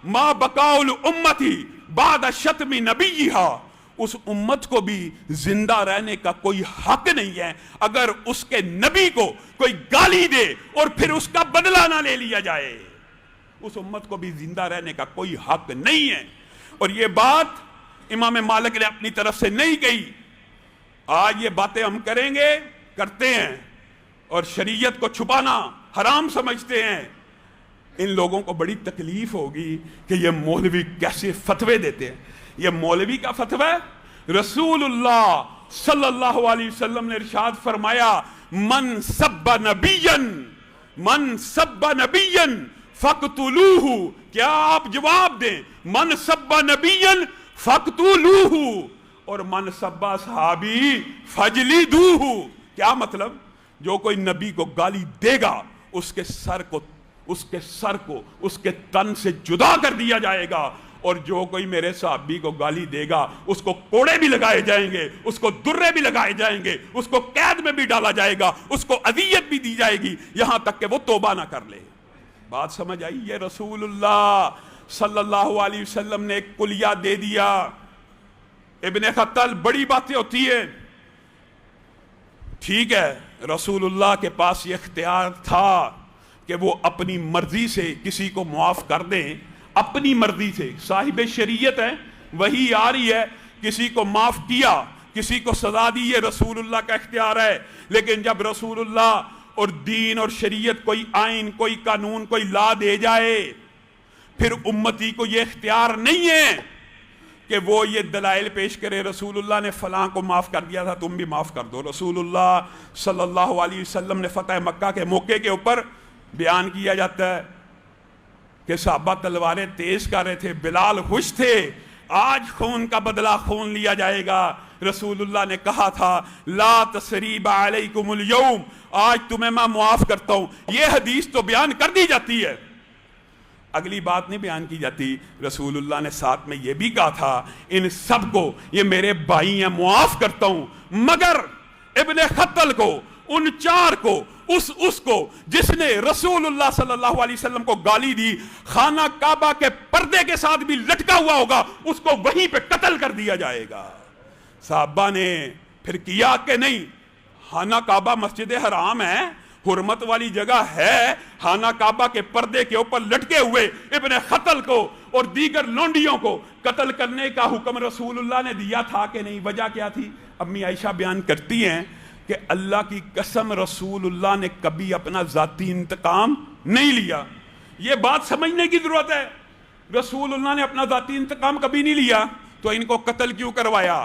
मा बकाउल उम्मती बाद शतमी नबीहा, उस उम्मत को भी जिंदा रहने का कोई हक नहीं है अगर उसके नबी को कोई गाली दे और फिर उसका बदला ना ले लिया जाए। उस उम्मत को भी जिंदा रहने का कोई हक नहीं है। और ये बात इमाम मालिक ने अपनी तरफ से नहीं कही। आज ये बातें हम करेंगे, करते हैं, और शरीयत को छुपाना हराम समझते हैं। इन लोगों को बड़ी तकलीफ होगी कि ये मौलवी कैसे फतवे देते हैं। ये मौलवी का फतवा है? रसूलुल्लाह सल्लल्लाहु अलैहि वसल्लम ने इरशाद फरमाया, मन सब्बा नबियन फक्तुलूहु। क्या आप जवाब दें? मन सब्बा नबियन फक्तुलूहु और मन सब्बा सहाबी फजलिदूहु। क्या मतलब? जो कोई नबी को गाली देगा उसके सर को उसके तन से जुदा कर दिया जाएगा, और जो कोई मेरे सहाबी को गाली देगा उसको कोड़े भी लगाए जाएंगे, उसको दुर्रे भी लगाए जाएंगे, उसको कैद में भी डाला जाएगा, उसको अदियत भी दी जाएगी, यहां तक कि वो तौबा ना कर ले। बात समझ आई? ये रसूलुल्लाह सल्लल्लाहु अलैहि वसल्लम ने एक कुलिया दे दिया। इब्ने खत्तल, बड़ी बातें होती है, ठीक है, रसूलुल्लाह के पास ये इख्तियार था कि वो अपनी मर्जी से किसी को मुआफ कर दें, अपनी मर्जी से। साहिब शरीयत है, वही आ रही है, किसी को माफ किया, किसी को सजा दी, ये रसूलुल्लाह का इख्तियार है। लेकिन जब रसूलुल्लाह और दीन और शरीयत कोई आइन, कोई कानून, कोई ला दे जाए, फिर उम्मती को ये इख्तियार नहीं है कि वो ये दलाइल पेश करे, रसूलुल्लाह ने फलां को माफ कर दिया था, तुम भी माफ कर दो। रसूलुल्लाह सल्लल्लाहु अलैहि वसल्लम ने फतह मक्का के मौके के ऊपर बयान किया जाता है कि सहाबा तलवारें तेज कर रहे थे, बिलाल खुश थे, आज खून का बदला खून लिया जाएगा। रसूलुल्लाह ने कहा था, ला तसरीबा अलैकुमुल यौम, आज तुम्हें मैं मुआफ करता हूं। यह हदीस तो बयान कर दी जाती है, अगली बात नहीं बयान की जाती। रसूलुल्लाह ने साथ में यह भी कहा था, इन सब को, ये मेरे भाई हैं, मुआफ करता हूं, मगर इब्ने खत्तल को, उन चार को, उसको जिसने रसूलुल्लाह सल्लल्लाहु अलैहि वसल्लम को गाली दी, खाना काबा के पर्दे के साथ भी लटका हुआ होगा, उसको वहीं पे कत्ल कर दिया जाएगा। साहबा ने फिर किया कि नहीं? खाना काबा मस्जिद हराम है, हुर्मत वाली जगह है, खाना काबा के पर्दे के ऊपर लटके हुए इब्ने खत्ल को और दीगर लोंडियों को कत्ल करने का हुक्म रसूलुल्लाह ने दिया था कि नहीं? वजह क्या थी? अम्मी आयशा बयान करती हैं कि अल्लाह की कसम रसूलुल्लाह ने कभी अपना जाती इंतकाम नहीं लिया। यह बात समझने की जरूरत है। रसूलुल्लाह ने अपना जाती इंतकाम कभी नहीं लिया, तो इनको कत्ल क्यों करवाया?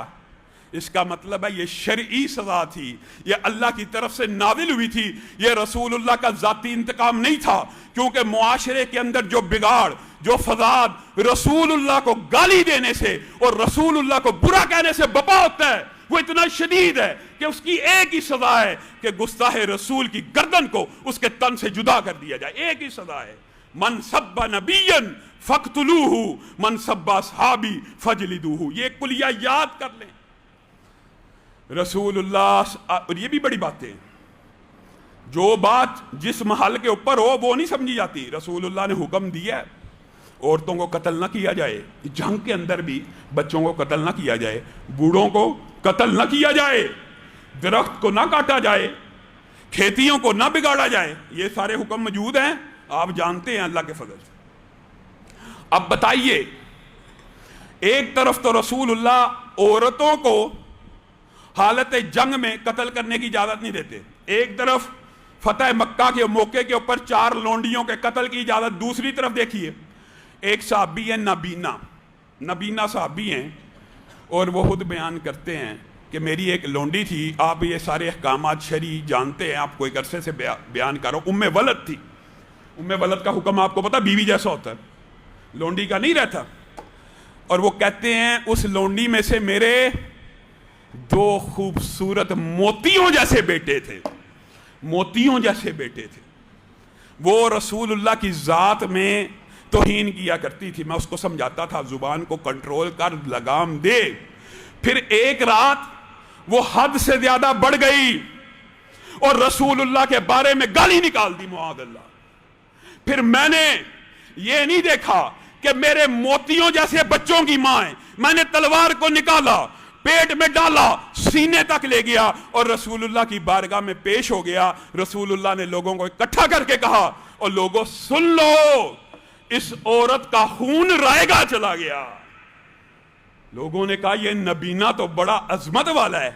इसका मतलब है ये शरई सजा थी, ये अल्लाह की तरफ से नाजिल हुई थी, ये रसूलुल्लाह का जाती इंतकाम नहीं था। क्योंकि मुआशरे के अंदर जो बिगाड़, जो फसाद रसूलुल्लाह को गाली देने से और रसूलुल्लाह को बुरा कहने से बपा होता है, वो इतना शदीद है कि उसकी एक ही सजा है कि गुस्ताहे रसूल की गर्दन को उसके तन से जुदा कर दिया जाए। एक ही सजा है, मन सब्बा नबियन फक्तुलूहु मन सब्बा सहाबी फजलिदूहु। ये कुलिया याद कर लें। रसूलुल्लाह, और ये भी बड़ी बात है, जो बात जिस महल के ऊपर हो वो नहीं समझी जाती। रसूलुल्लाह ने हुक्म दिया है औरतों को कत्ल ना किया जाए, जंग के अंदर भी बच्चों को कत्ल ना किया जाए, बूढ़ों को कत्ल ना किया जाए, दरख्त को ना काटा जाए, खेतियों को ना बिगाड़ा जाए। ये सारे हुक्म मौजूद हैं, आप जानते हैं अल्लाह के फजल से। अब बताइए, एक तरफ तो रसूलुल्लाह औरतों को हालत जंग में कत्ल करने की इजाजत नहीं देते, एक तरफ फतह मक्का के मौके के ऊपर 4 लोंडियों के कत्ल की इजाजत, दूसरी तरफ देखिए एक साहबी है नबीना साहबी हैं, और वो खुद बयान करते हैं कि मेरी एक लोंडी थी। आप ये सारे अहकामात शरी जानते हैं, आपको एक अरसे से बयान कर रहा हूं। उम्मे वलद थी। उम्मे वलद का हुक्म आपको पता, बीवी जैसा होता है, लोंडी का नहीं रहता। और वो कहते हैं उस लोंडी में से मेरे 2 खूबसूरत मोतियों जैसे बेटे थे, मोतियों जैसे बेटे थे। वो रसूलुल्लाह की जात में तौहीन किया करती थी। मैं उसको समझाता था, जुबान को कंट्रोल कर, लगाम दे। फिर एक रात वो हद से ज्यादा बढ़ गई और रसूलुल्लाह के बारे में गाली निकाल दी, मुआज़ल्लाह। फिर मैंने ये नहीं देखा کہ میرے موتیوں جیسے بچوں کی ماں ہے، میں نے تلوار کو نکالا، پیٹ میں ڈالا، سینے تک لے گیا اور رسول اللہ کی بارگاہ میں پیش ہو گیا۔ رسول اللہ نے لوگوں کو اکٹھا کر کے کہا، اور لوگوں سن لو، اس عورت کا خون رائے گا چلا گیا۔ لوگوں نے کہا یہ نبینا تو بڑا عظمت والا ہے،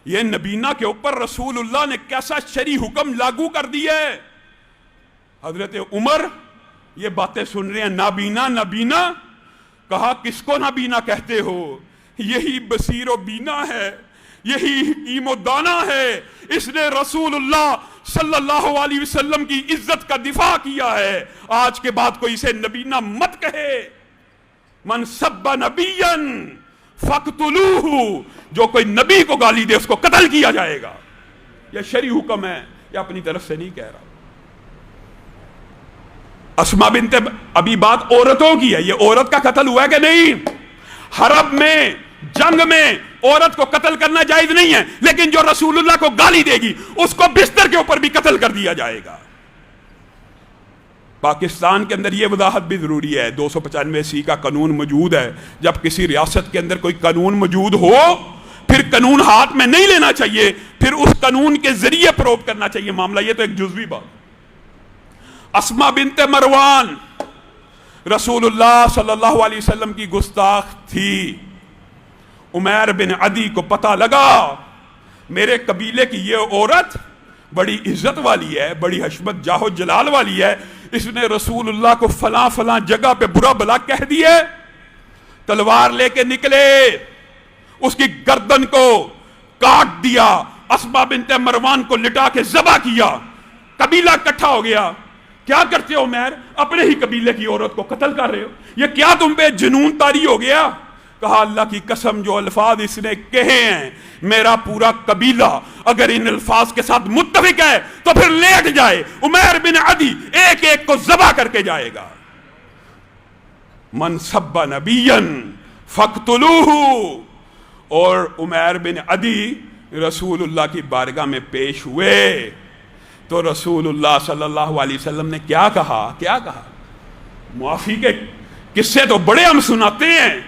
یہ نبینا کے اوپر رسول اللہ نے کیسا شرعی حکم لاگو کر دیا ہے۔ حضرت عمر یہ باتیں سن رہے ہیں، نابینا نابینا، کہا کس کو نابینا کہتے ہو؟ یہی بصیر و بینا ہے، یہی حکیم و دانا ہے، اس نے رسول اللہ صلی اللہ علیہ وسلم کی عزت کا دفاع کیا ہے، آج کے بعد کوئی اسے نبینا مت کہے۔ من سب نبیا فاقتلوہ، جو کوئی نبی کو گالی دے اس کو قتل کیا جائے گا۔ یہ شرعی حکم ہے، یہ اپنی طرف سے نہیں کہہ رہا۔ اسماء بنت ابی بات عورتوں کی ہے، یہ عورت کا قتل ہوا ہے کہ نہیں؟ حرب میں، جنگ میں عورت کو قتل کرنا جائز نہیں ہے، لیکن جو رسول اللہ کو گالی دے گی اس کو بستر کے اوپر بھی قتل کر دیا جائے گا۔ پاکستان کے اندر یہ وضاحت بھی ضروری ہے، 295 کا قانون موجود ہے، جب کسی ریاست کے اندر کوئی قانون موجود ہو پھر قانون ہاتھ میں نہیں لینا چاہیے، پھر اس قانون کے ذریعے پروب کرنا چاہیے معاملہ۔ یہ تو ایک جزوی بات۔ اسماء بنت مروان رسول اللہ صلی اللہ علیہ وسلم کی گستاخ تھی۔ عمیر بن عدی کو پتہ لگا میرے قبیلے کی یہ عورت بڑی عزت والی ہے، بڑی حشمت جاہ و جلال والی ہے، اس نے رسول اللہ کو فلاں فلاں جگہ پہ برا بلا کہہ دیے۔ تلوار لے کے نکلے، اس کی گردن کو کاٹ دیا، اسماء بنت مروان کو لٹا کے ذبح کیا۔ قبیلہ اکٹھا ہو گیا، کیا کرتے ہو عمیر؟ اپنے ہی قبیلے کی عورت کو قتل کر رہے ہو، یہ کیا تم پہ جنون طاری ہو گیا؟ کہا اللہ کی قسم جو الفاظ اس نے کہے ہیں، میرا پورا قبیلہ اگر ان الفاظ کے ساتھ متفق ہے تو پھر لیٹ جائے، عمیر بن عدی ایک ایک کو ذبح کر کے جائے گا۔ من سب نبیا فاقتلوہ، اور عمیر بن عدی رسول اللہ کی بارگاہ میں پیش ہوئے تو رسول اللہ صلی اللہ علیہ وسلم نے کیا کہا؟ کیا کہا؟ معافی کے قصے تو بڑے ہم سناتے ہیں،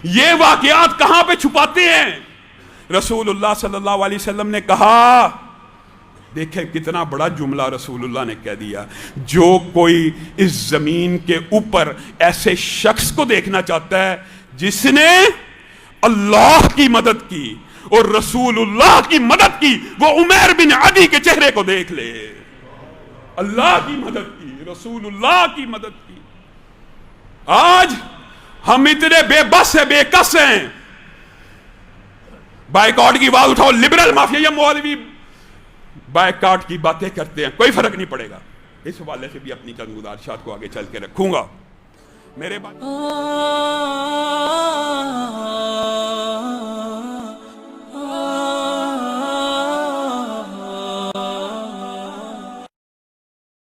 یہ واقعات کہاں پہ چھپاتے ہیں؟ رسول اللہ صلی اللہ علیہ وسلم نے کہا، دیکھیں کتنا بڑا جملہ رسول اللہ نے کہہ دیا، جو کوئی اس زمین کے اوپر ایسے شخص کو دیکھنا چاہتا ہے جس نے اللہ کی مدد کی اور رسول اللہ کی مدد کی، وہ عمیر بن عدی کے چہرے کو دیکھ لے۔ اللہ کی مدد کی، رسول اللہ کی مدد کی۔ آج ہم اتنے بے بس ہیں، بے کس ہیں، بائیکاٹ کی آواز اٹھاؤ، لبرل مافیا یا مولوی بائیکاٹ کی باتیں کرتے ہیں، کوئی فرق نہیں پڑے گا۔ اس حوالے سے بھی اپنی چند گزارشات کو آگے چل کے رکھوں گا۔ میرے